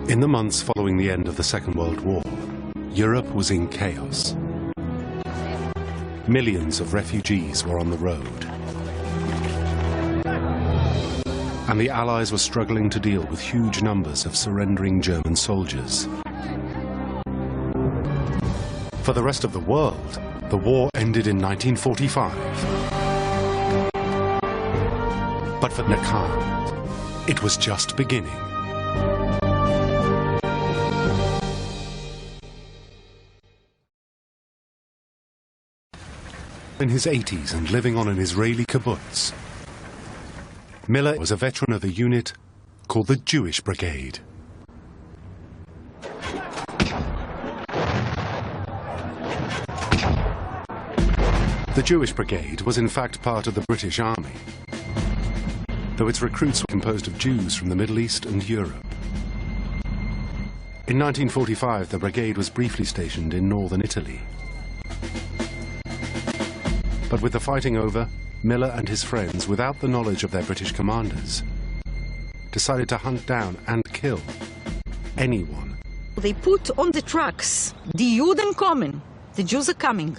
In the months following the end of the Second World War, Europe was in chaos. Millions of refugees were on the road. And the Allies were struggling to deal with huge numbers of surrendering German soldiers. For the rest of the world, the war ended in 1945. But for Nakhon, it was just beginning. In his 80s and living on an Israeli kibbutz, Miller was a veteran of the unit called the Jewish Brigade. The Jewish Brigade was in fact part of the British Army, though its recruits were composed of Jews from the Middle East and Europe. In 1945, the brigade was briefly stationed in northern Italy. But with the fighting over, Miller and his friends, without the knowledge of their British commanders, decided to hunt down and kill anyone. They put on the trucks, "Die Juden kommen," the Jews are coming,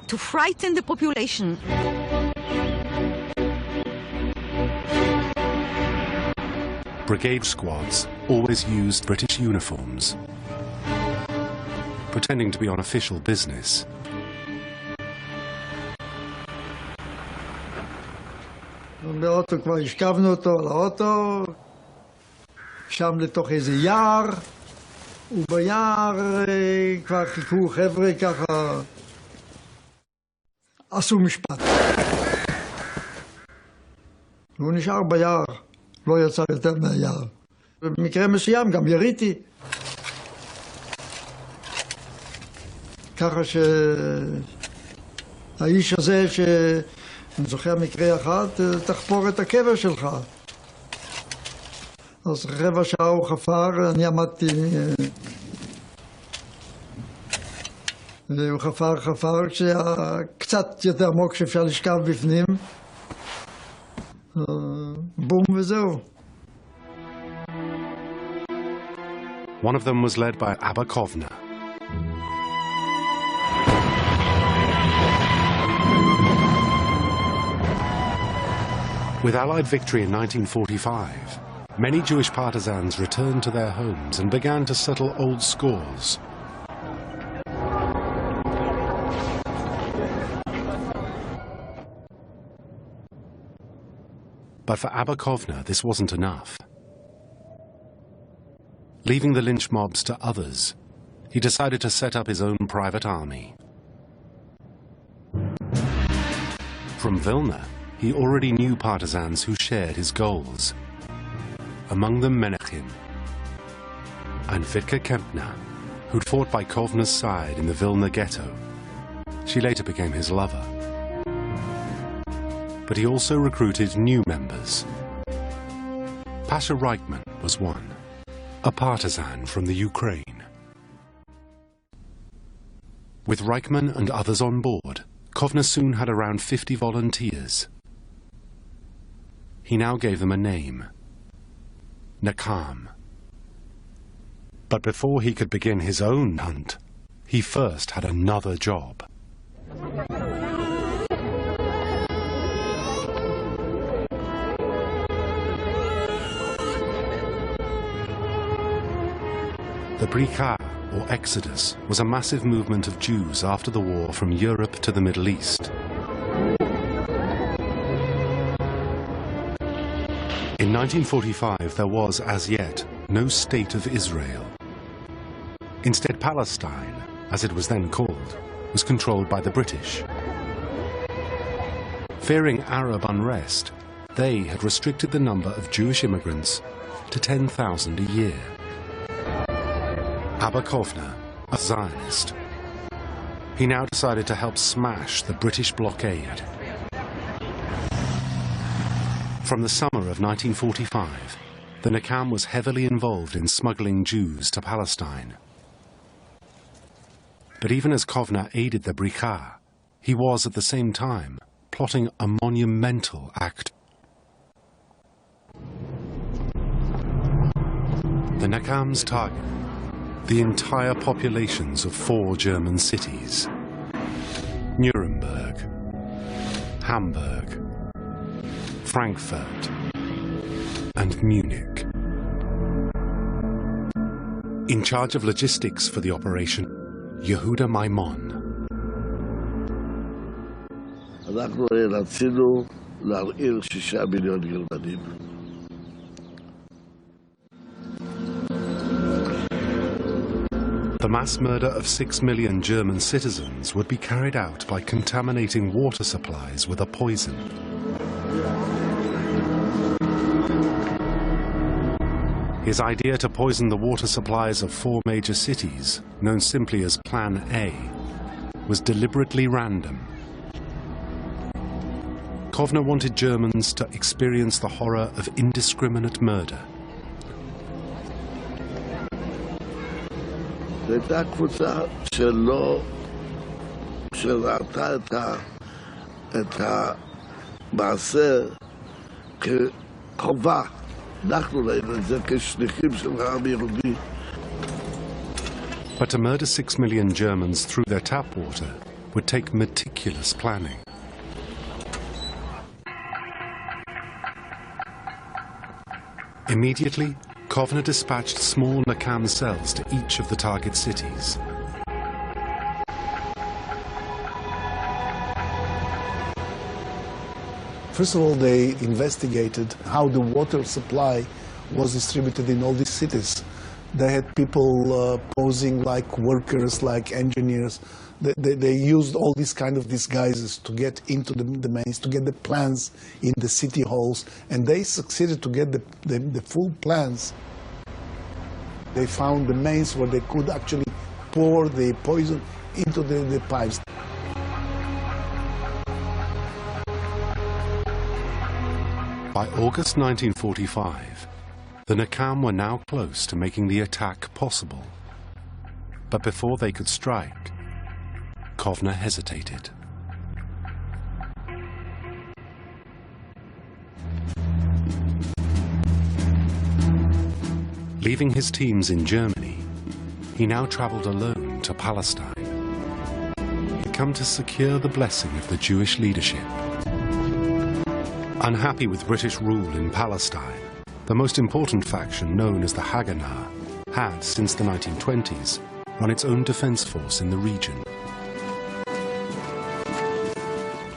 to frighten the population. Brigade squads always used British uniforms, pretending to be on official business. באוטו כבר השכבנו אותו על האוטו, שם לתוך איזה יער, וביער כבר חיכו חבר'ה ככה, עשו משפט. והוא נשאר ביער, לא יצא יותר מהיער. במקרה מסוים גם יריתי. ככה שהאיש הזה אני זוכר מקרה אחד, תחפור את הקבר שלך. אז רבע שעה הוא חפר, אני עמדתי... והוא חפר, כשהיה קצת יותר עמוק שאפשר לשכב בפנים. בום וזהו. One of them was led by Abba Kovner. With Allied victory in 1945, many Jewish partisans returned to their homes and began to settle old scores. But for Abba Kovner, this wasn't enough. Leaving the lynch mobs to others, he decided to set up his own private army. From Vilna, he already knew partisans who shared his goals, among them Menachem and Vitka Kempner, who'd fought by Kovner's side in the Vilna ghetto. She later became his lover. But he also recruited new members. Pasha Reichman was one, a partisan from the Ukraine. With Reichman and others on board, Kovner soon had around 50 volunteers. He now gave them a name, Nakhon. But before he could begin his own hunt, he first had another job. The Brika, or Exodus, was a massive movement of Jews after the war from Europe to the Middle East. In 1945, there was, as yet, no state of Israel. Instead, Palestine, as it was then called, was controlled by the British. Fearing Arab unrest, they had restricted the number of Jewish immigrants to 10,000 a year. Abba Kovner, a Zionist. He now decided to help smash the British blockade. From the summer of 1945, the Nakam was heavily involved in smuggling Jews to Palestine. But even as Kovner aided the Brika, he was at the same time plotting a monumental act. The Nakam's target, the entire populations of 4 German cities: Nuremberg, Hamburg, Frankfurt, and Munich. In charge of logistics for the operation, Yehuda Maimon. אנחנו רצינו להרעיל 6 מיליון גרמנים. The mass murder of 6 million German citizens would be carried out by contaminating water supplies with a poison. His idea to poison the water supplies of 4 major cities, known simply as Plan A, was deliberately random. Kovner wanted Germans to experience the horror of indiscriminate murder. הייתה קבוצה שראתה את המעשה כחובה. אנחנו ראינו את זה כשליחים של העם היהודי. But to murder 6 million Germans through their tap water would take meticulous planning. Immediately, Kovner dispatched small Nakam cells to each of the target cities. First of all, they investigated how the water supply was distributed in all these cities. They had people posing like workers, like engineers. They used all these kind of disguises to get into the mains, to get the plans in the city halls, and they succeeded to get the full plans. They found the mains where they could actually pour the poison into the pipes. By August 1945, the Nakam were now close to making the attack possible. But before they could strike, Kovner hesitated. Leaving his teams in Germany, he now traveled alone to Palestine. He'd come to secure the blessing of the Jewish leadership. Unhappy with British rule in Palestine, the most important faction known as the Haganah had, since the 1920s, run its own defense force in the region.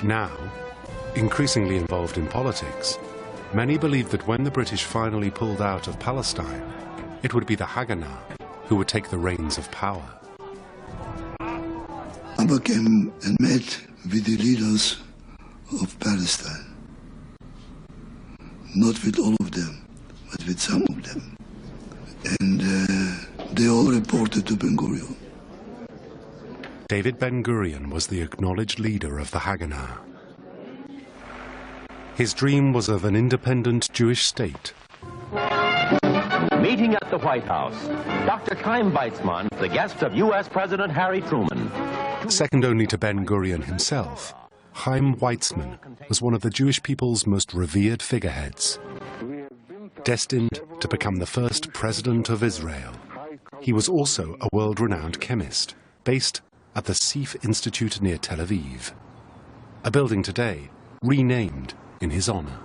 Now, increasingly involved in politics, many believed that when the British finally pulled out of Palestine, it would be the Haganah who would take the reins of power. Abba came and met with the leaders of Palestine. Not with all of them, but with some of them. And they all reported to Ben-Gurion. David Ben-Gurion was the acknowledged leader of the Haganah. His dream was of an independent Jewish state. Meeting at the White House, Dr. Chaim Weizmann, the guest of U.S. President Harry Truman. Second only to Ben-Gurion himself, Chaim Weizmann was one of the Jewish people's most revered figureheads. Destined to become the first president of Israel, he was also a world-renowned chemist, based at the Sif Institute near Tel Aviv, a building today renamed in his honor.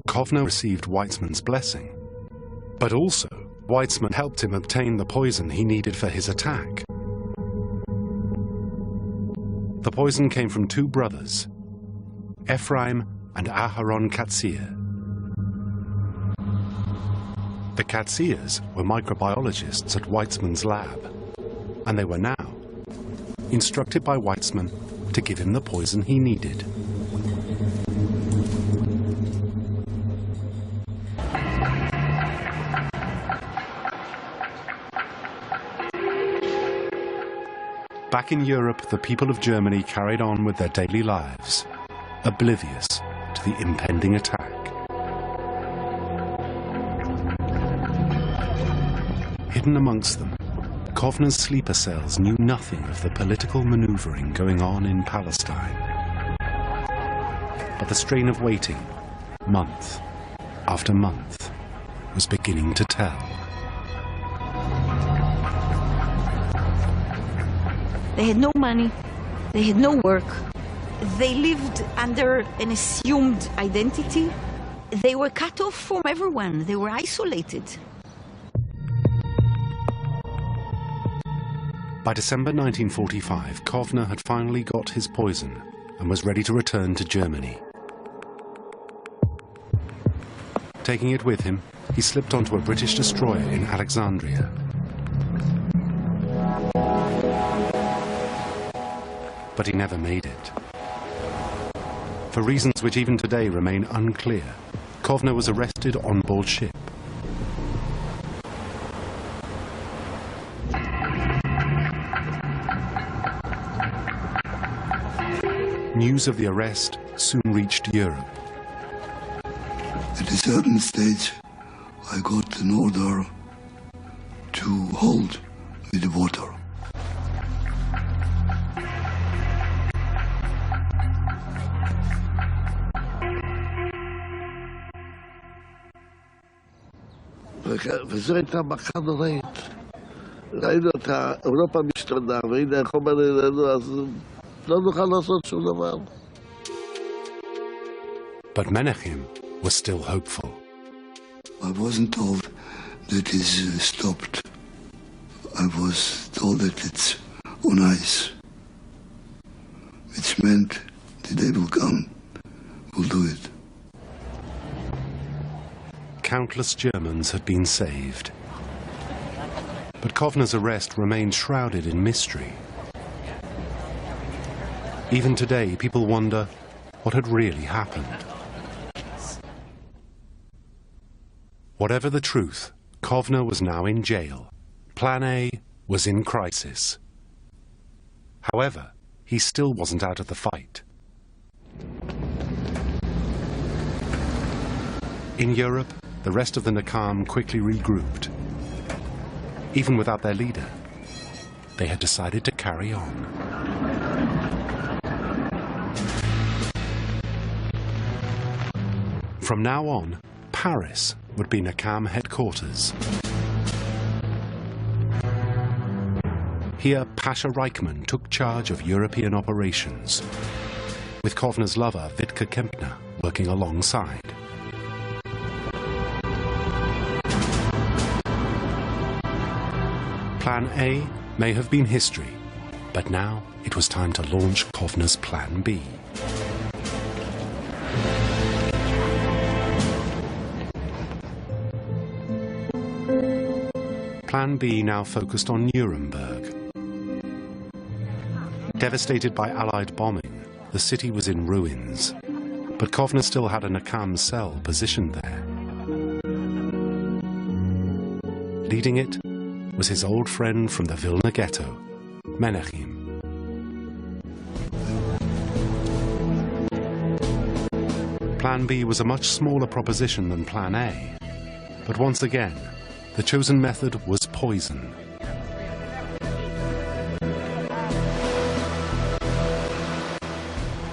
Kovner received Weizmann's blessing But also, Weizmann helped him obtain the poison he needed for his attack. The poison came from two brothers, Ephraim and Aharon Katzir. The Katzirs were microbiologists at Weizmann's lab, and they were now instructed by Weizmann to give him the poison he needed. Back in Europe, the people of Germany carried on with their daily lives, oblivious to the impending attack. Hidden amongst them, Kovner's sleeper cells knew nothing of the political maneuvering going on in Palestine. But the strain of waiting, month after month, was beginning to tell. They had no money, they had no work, they lived under an assumed identity. They were cut off from everyone, they were isolated. By December 1945, Kovner had finally got his poison and was ready to return to Germany. Taking it with him, he slipped onto a British destroyer in Alexandria. But he never made it. For reasons which even today remain unclear, Kovner was arrested on board ship. News of the arrest soon reached Europe. At a certain stage, I got an order to hold with the water. וזו הייתה מכה נוראית. ראינו את אירופה משתנה, והנה החומר אלינו, אז לא נוכל לעשות שום דבר. But Menachem was still hopeful. I wasn't told that it's stopped. I was told that it's on ice, which meant the day will come, we'll do it. Countless Germans had been saved. But Kovner's arrest remained shrouded in mystery. Even today, people wonder what had really happened. Whatever the truth, Kovner was now in jail. Plan A was in crisis. However, he still wasn't out of the fight. In Europe, the rest of the Nakam quickly regrouped. Even without their leader, they had decided to carry on. From now on, Paris would be Nakam headquarters. Here, Pasha Reichmann took charge of European operations, with Kovner's lover, Wittke Kempner, working alongside. Plan A may have been history, but now it was time to launch Kovner's Plan B. Plan B now focused on Nuremberg. Devastated by Allied bombing, the city was in ruins, but Kovner still had a Nakam cell positioned there. Leading it was his old friend from the Vilna ghetto, Menachem. Plan B was a much smaller proposition than Plan A, but once again, the chosen method was poison.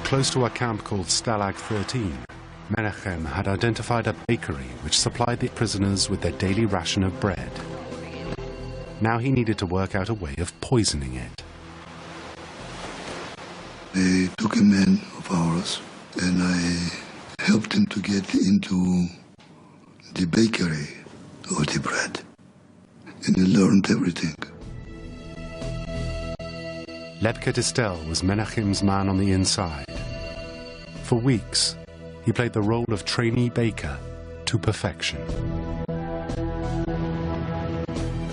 Close to a camp called Stalag 13, Menachem had identified a bakery which supplied the prisoners with their daily ration of bread. Now he needed to work out a way of poisoning it. They took a man of ours, and I helped him to get into the bakery. of the bread. And I learned everything. Lebke Distel was Menachem's man on the inside. For weeks, he played the role of trainee baker to perfection.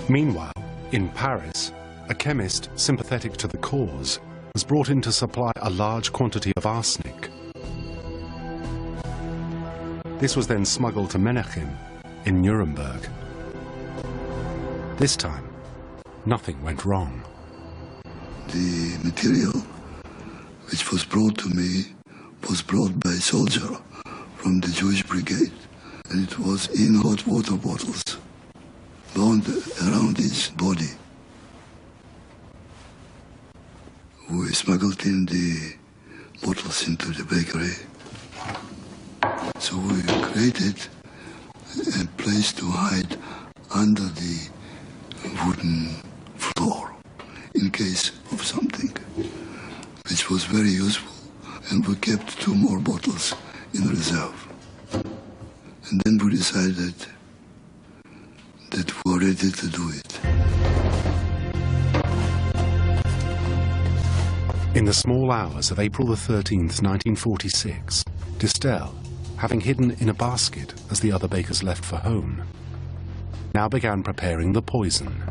Meanwhile, in Paris, a chemist sympathetic to the cause was brought in to supply a large quantity of arsenic. This was then smuggled to Menachem in Nuremberg. This time, nothing went wrong. The material which was brought to me was brought by a soldier from the Jewish brigade, and it was in hot water bottles bound around his body. We smuggled in the bottles into the bakery. So we created a place to hide under the wooden floor in case of something, which was very useful. And we kept 2 more bottles in reserve. And then we decided that we were ready to do it. In the small hours of April the 13th, 1946, Distel, having hidden in a basket as the other bakers left for home, now began preparing the poison.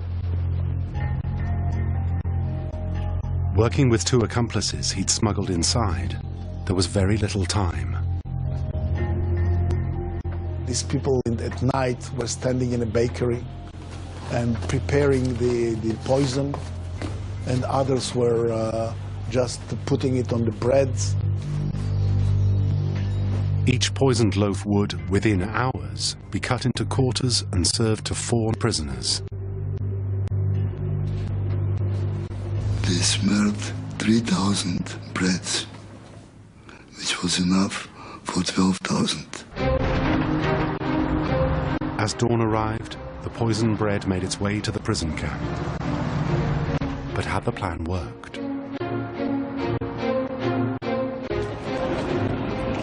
Working with 2 accomplices he'd smuggled inside, there was very little time. These people at night were standing in a bakery and preparing the poison, and others were just putting it on the breads. Each poisoned loaf would, within hours, be cut into quarters and served to 4 prisoners. They smelled 3,000 breads, which was enough for 12,000. As dawn arrived, the poisoned bread made its way to the prison camp. But had the plan worked?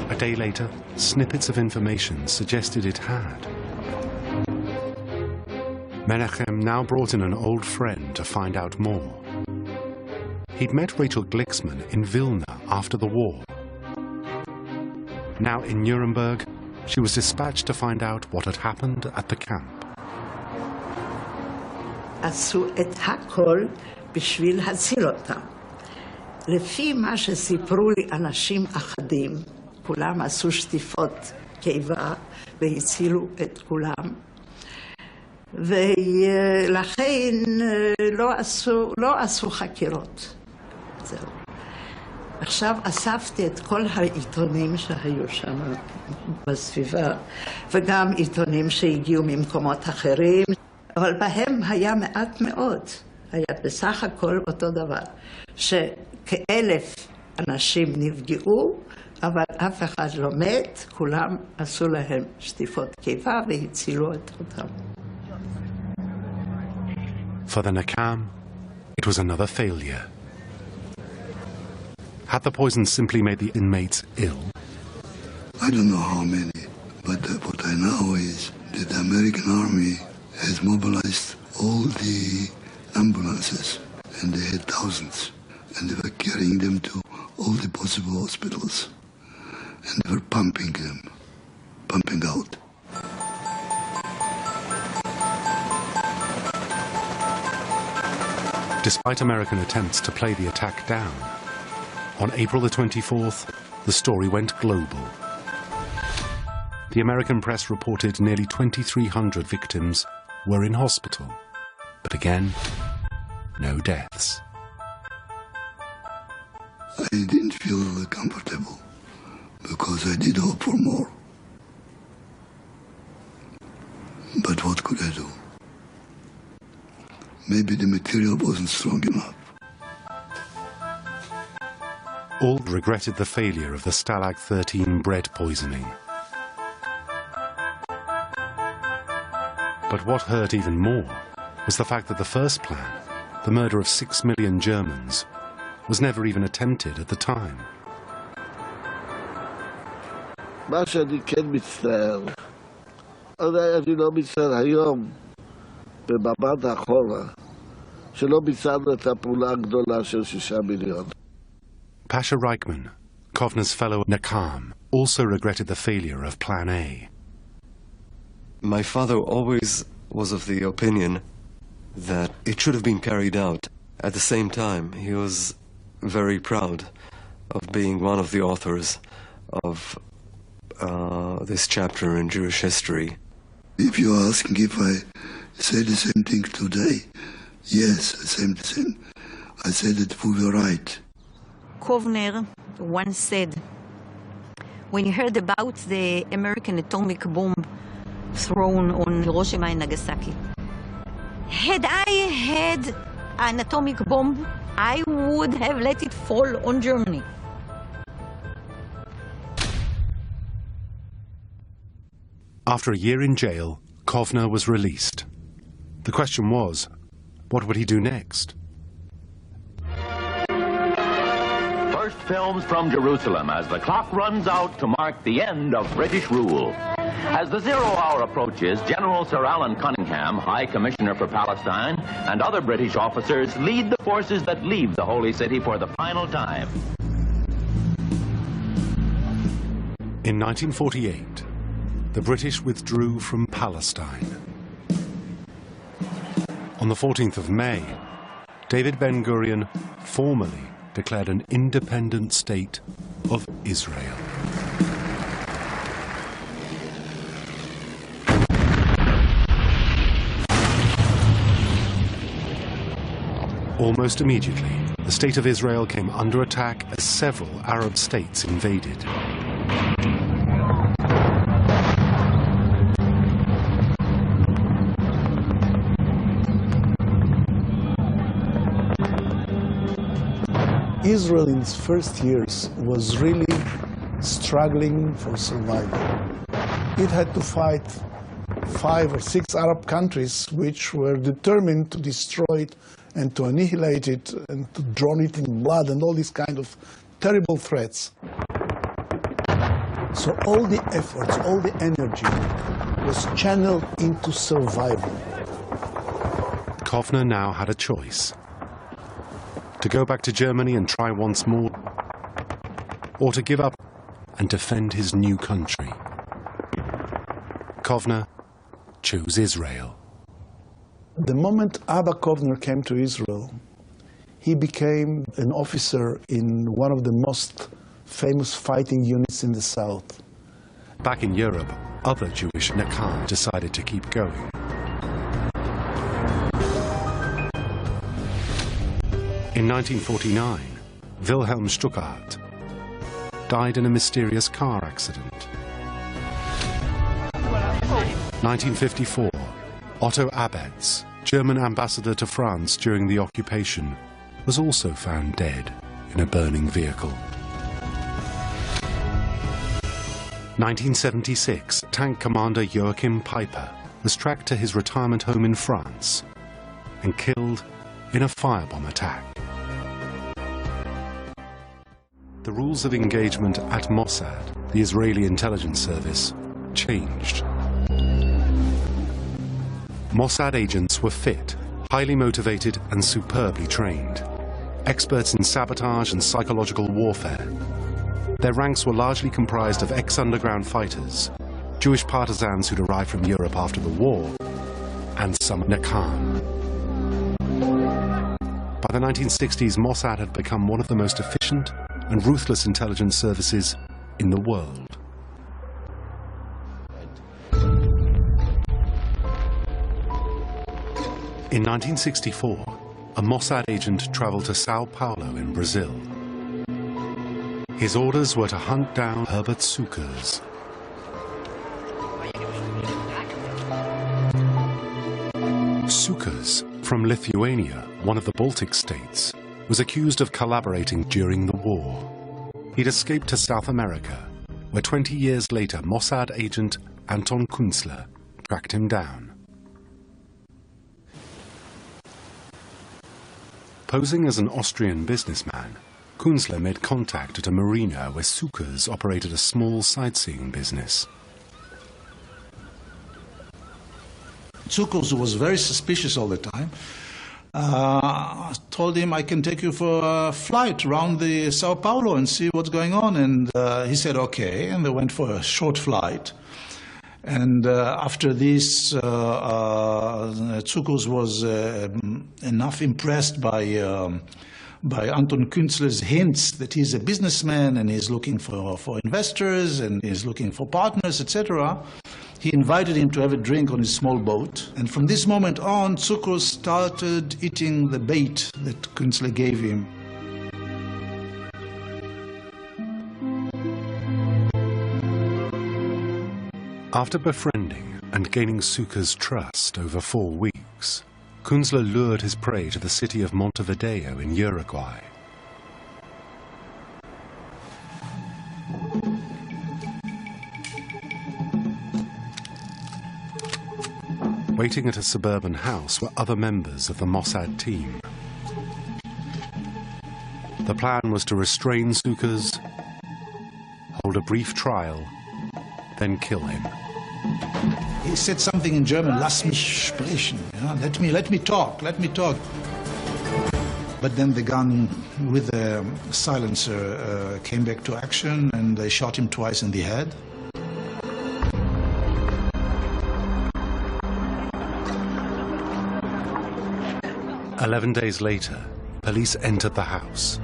A day later, snippets of information suggested it had. Menachem now brought in an old friend to find out more. He'd met Rachel Glicksman in Vilna after the war. Now in Nuremberg, she was dispatched to find out what had happened at the camp. עשו את הכל בשביל להציל אותם. לפי מה שסיפרו לי אנשים אחדים, כולם עשו שטיפות קיבה והצילו את כולם. ולכן לא עשו חקירות. זהו. עכשיו אספתי את כל העיתונים שהיו שם בסביבה, וגם עיתונים שהגיעו ממקומות אחרים, אבל בהם היה מעט מאוד. היה בסך הכל אותו דבר, שכ1,000 אנשים נפגעו, אבל אף אחד לא מת, כולם עשו להם שטיפות קיבה והצילו אותם. For the Nakam, it was another failure. Had the poison simply made the inmates ill? I don't know how many, but what I know is that the American army has mobilized all the ambulances, and they had thousands, and they were carrying them to all the possible hospitals, and they were pumping them, pumping out. Despite American attempts to play the attack down, on April the 24th, the story went global. The American press reported nearly 2,300 victims were in hospital, but again, no deaths. I didn't feel comfortable because I did hope for more. But what could I do? Maybe the material wasn't strong enough. All regretted the failure of the Stalag 13 bread poisoning. But what hurt even more was the fact that the first plan, the murder of 6 million Germans, was never even attempted at the time. מה שאני כן מצטער, אני לא מצטער היום, במבט אחורה, שלא ביצענו את הפעולה הגדולה של 6 מיליון. Pasha Reichman, Kovner's fellow Nakam, also regretted the failure of Plan A. My father always was of the opinion that it should have been carried out. At the same time, he was very proud of being one of the authors of this chapter in Jewish history. If you are asking if I say the same thing today, yes, the same. I said that we were right. Kovner once said, when he heard about the American atomic bomb thrown on Hiroshima and Nagasaki, had I had an atomic bomb, I would have let it fall on Germany. After a year in jail, Kovner was released. The question was, what would he do next? First films from Jerusalem as the clock runs out to mark the end of British rule. As the 0 hour approaches, General Sir Alan Cunningham, High Commissioner for Palestine, and other British officers lead the forces that leave the Holy City for the final time. In 1948, the British withdrew from Palestine. On the 14th of May, David Ben-Gurion formally declared an independent state of Israel. Almost immediately, the state of Israel came under attack as several Arab states invaded. Israel in its first years was really struggling for survival. It had to fight 5 or 6 Arab countries which were determined to destroy it and to annihilate it and to drown it in blood and all these kind of terrible threats. So all the efforts, all the energy was channeled into survival. Kovner now had a choice: to go back to Germany and try once more, or to give up and defend his new country. Kovner chose Israel. The moment Abba Kovner came to Israel, he became an officer in one of the most famous fighting units in the south. Back in Europe, other Jewish Nakam decided to keep going. In 1949, Wilhelm Stuckart died in a mysterious car accident. 1954, Otto Abetz, German ambassador to France during the occupation, was also found dead in a burning vehicle. 1976, tank commander Joachim Peiper was tracked to his retirement home in France and killed in a firebomb attack. The rules of engagement at Mossad, the Israeli intelligence service, changed. Mossad agents were fit, highly motivated and superbly trained, experts in sabotage and psychological warfare. Their ranks were largely comprised of ex-underground fighters, Jewish partisans who'd arrived from Europe after the war, and some Nakam. By the 1960s, Mossad had become one of the most efficient and ruthless intelligence services in the world. In 1964, a Mossad agent traveled to Sao Paulo in Brazil. His orders were to hunt down Herbert Sukers. Sukers, from Lithuania, one of the Baltic states, was accused of collaborating during the war. He'd escaped to South America, where 20 years later Mossad agent Anton Kunzler tracked him down. Posing as an Austrian businessman, Kunzler made contact at a marina where Sukers operated a small sightseeing business. Tsukos, who was very suspicious all the time, told him, I can take you for a flight around the Sao Paulo and see what's going on. And he said, okay, and they went for a short flight. And after this, Tsukos was enough impressed by Anton Künzler's hints that he's a businessman and he's looking for investors and he's looking for partners, etc. He invited him to have a drink on his small boat. And from this moment on, Tsukos started eating the bait that Künzler gave him. After befriending and gaining Suka's trust over 4 weeks, Künzler lured his prey to the city of Montevideo in Uruguay. Waiting at a suburban house were other members of the Mossad team. The plan was to restrain Sukas, hold a brief trial, then kill him. He said something in German, "Lass mich sprechen," let me talk. But then the gun with the silencer came back to action, and they shot him twice in the head. "11 days later, police entered the house.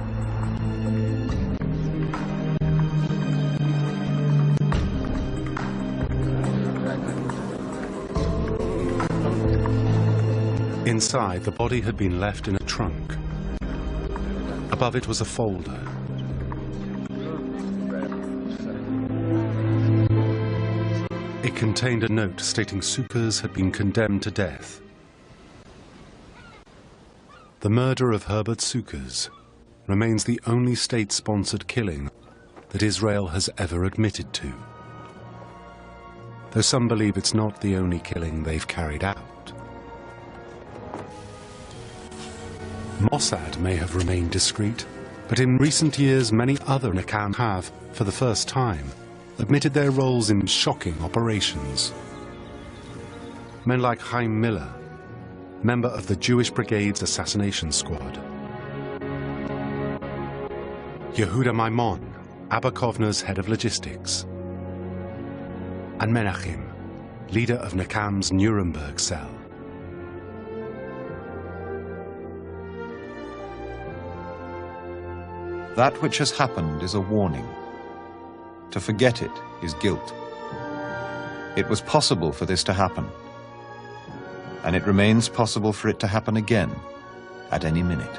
Inside, the body had been left in a trunk. Above it was a folder. It contained a note stating Sukas had been condemned to death. The murder of Herbert Sukas remains the only state-sponsored killing that Israel has ever admitted to, though some believe it's not the only killing they've carried out. Mossad may have remained discreet, but in recent years many other Nakam have, for the first time, admitted their roles in shocking operations. Men like Chaim Miller, member of the Jewish Brigade's assassination squad. Yehuda Maimon, Abba Kovner's head of logistics. And Menachem, leader of Nakam's Nuremberg cell. That which has happened is a warning. To forget it is guilt. It was possible for this to happen, and it remains possible for it to happen again at any minute.